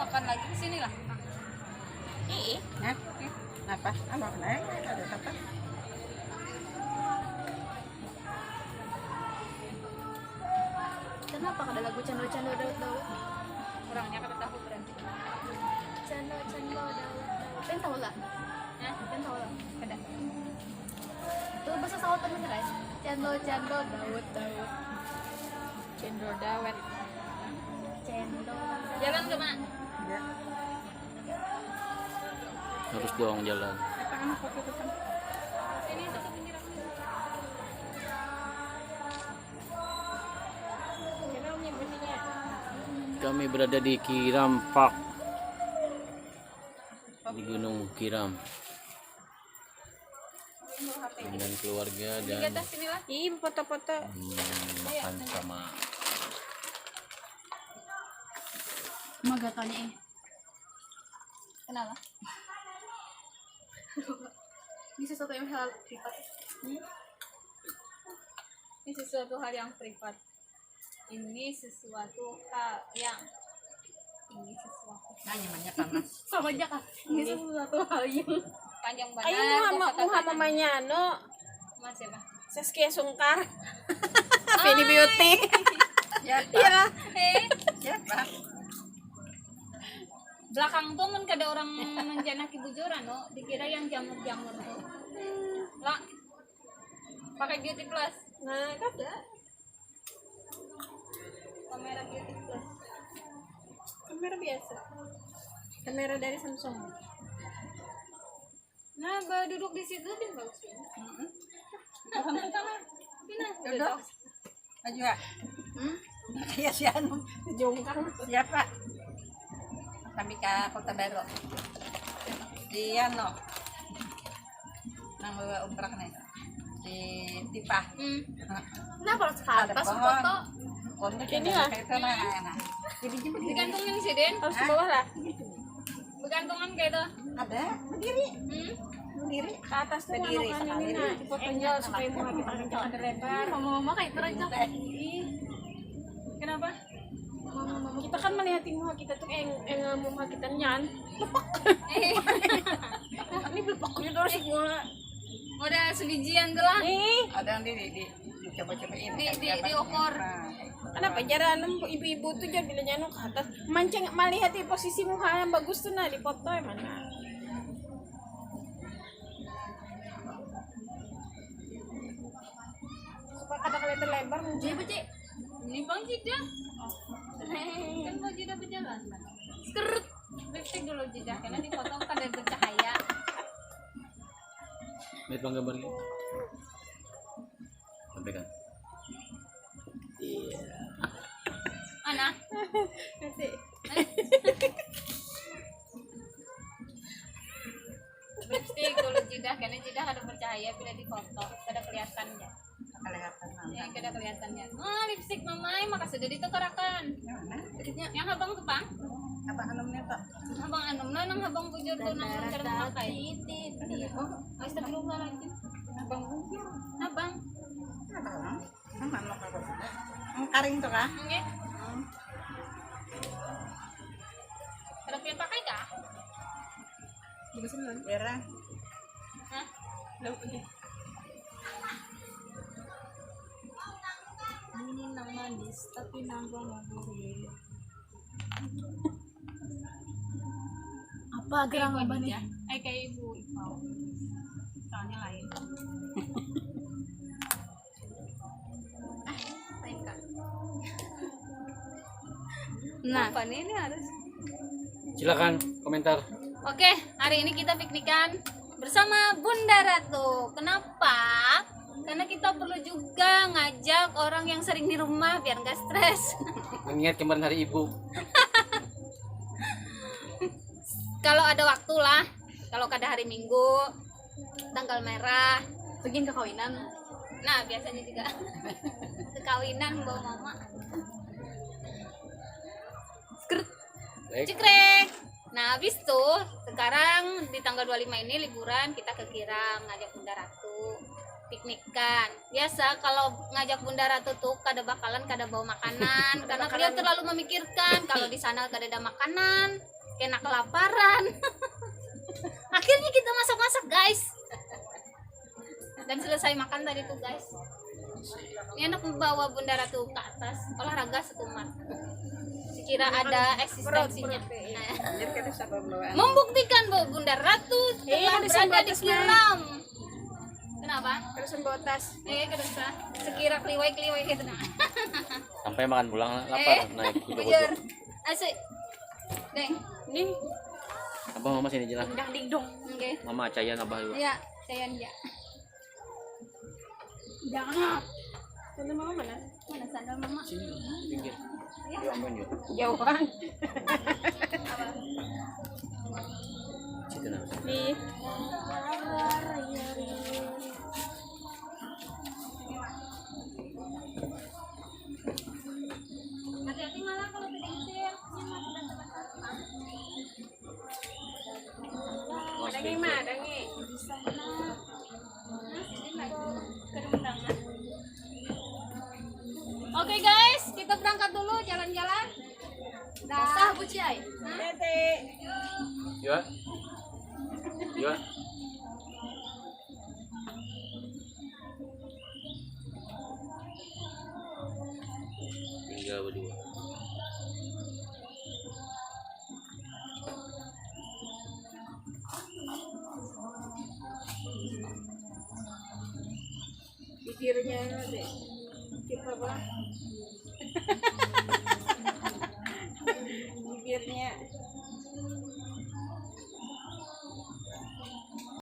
makan lagi sini lah. Nah, apa? Apa? Ada apa? Kenapa ada lagu cando-cando daud-daud? Orangnya kata tahu berarti. Cando-cando daud-daud. Pen tahu lah. Pen tahu lah. Ada. Itu bahasa Sawat temen guys. Cando-cando daud-daud. Cendol dawet. Cendo. Jalan ke mana? Ya. Harus dong jalan. Apa anak foto pesan? Sini satu pinggir aku. Kami berada di Kiram Park, di Gunung Kiram, dengan keluarga Di dan atas sini lah. Ih, foto-foto. makan sama. Magakannya Kenapa? ini sesuatu yang hal privat. Ini sesuatu hal yang privat. Ini sesuatu hal yang Nanya panas. Sama aja kak. Ini sesuatu hal yang panjang banget. Ayo muha mamanya no. Mas siapa? Saskia Sungkar. Feni Beauty. Iya. Siapa? Belakang tuh kan kada orang menjana kibujuran no, dikira yang jamur-jamur tuh. Lah. Pakai beauty plus. Nah, kada. Kamera beauty plus. Kamera biasa. Kamera dari Samsung. Nah, duduk di situ bin bagus ya. Pina, Duduk. Maju ya. Iya si Anu. Jongkang. Siapa? Kami ke Kota Baru. Di Ano. Nang umrah nih. Di Tipah. kenapa harus ke atas foto? Ini lah. Itu nah. Digantungin sih, Den. Harus ke bawah lah. Begantungan kayak itu. Ada. Berdiri. Berdiri. Ke atas tuh berdiri sekali. Fotonya supaya muka kita kencang ada lebar. Mama kayak terencang. Kenapa? Kita kan melihat muka kita tuh yang muka kita nyan. Ini belepaknya terus semua. Udah sebijian tuh lah. Nih. Ada yang di coba-cobain. Di okor. Kenapa jarang ibu-ibu tuh jangan bilangnya ke atas. Mancing melihat di posisi muka yang bagus tuh nah di foto mana. Supaya kada kelihatan lebar Jadi mungkin. beci. Ini bang jeda. Kan mau jeda berjalan. Skrut. Lipstick dulu jeda karena dipotong kan ada bercahaya. Lihat bang gambarnya. Sampaikan. Iya. Ana. Nanti. Lipstick dulu jeda karena jeda ada bercahaya bila difoto kada kelihatannya. Kelihatan. Ya kada kelihatannya. Lipstick mamai maka sudah ditukarakan. Yang abang tuh bang. Apa anumnya tuh? Abang anum lah nang abang bujur tuh nang cara memakai. Astagfirullahaladzim. Abang bungkir. Abang. Abang. Sama lo kalau. Ang karing tuh kah? Nge. Kada pengen pakai kah? Berang. Hah? Lalu pergi. Ini nang manis tapi nang gurih. Apa gerang apa nih? Kayak ibu Ipau. Soalnya lain. Baik kak. Nah, apa nih ini harus? Silakan komentar. Oke, hari ini kita piknikan bersama Bunda Ratu. Kenapa? Karena kita perlu juga ngajak orang yang sering di rumah biar nggak stres. Mengingat kemarin hari ibu. Kalau ada waktu lah, kalau kada hari Minggu, tanggal merah, Begin kekawinan. nah biasanya juga kekawinan bawa mama. Skrrt, Baik. cekrek. Nah habis tuh sekarang di tanggal 25 ini liburan kita ke Kiram ngajak Bunda Ratu piknikan. Biasa kalau ngajak Bunda Ratu tuh kada bakalan kada bawa makanan karena beliau terlalu memikirkan kalau di sana kada ada makanan. kena kelaparan. Akhirnya kita masak-masak guys, dan selesai makan tadi tuh guys. Ini anak membawa Bunda Ratu ke atas olahraga setumat, sekira ada eksistensinya. Jadi kita siapa bawa? Membuktikan bahwa Bunda Ratu telah ada berada di sebatas, kiram. Kenapa? Terus bawa tas. Kedesa sekira kliwai gitu nah. Sampai makan pulang lapar naik Bujur. kudu-kudu. Asik. Deng. Nih, Abah mama sini aja lah. dang ding dong. Oke. Mama cayan abah juga. Ya, saya ya. Jangan. Tanda mama mana? Mana sandal mama? Sini pinggir. Yuk ambil yuk. Jauhan. Situ nah. Nih. Hati-hati malah kalau tergelincir. Daging mah, daging. Oke guys, kita berangkat dulu jalan-jalan. Sah buciai. Tete. Yuk. Yuk. Tinggal berdua. Bibirnya deh. Kita apa? Bibirnya.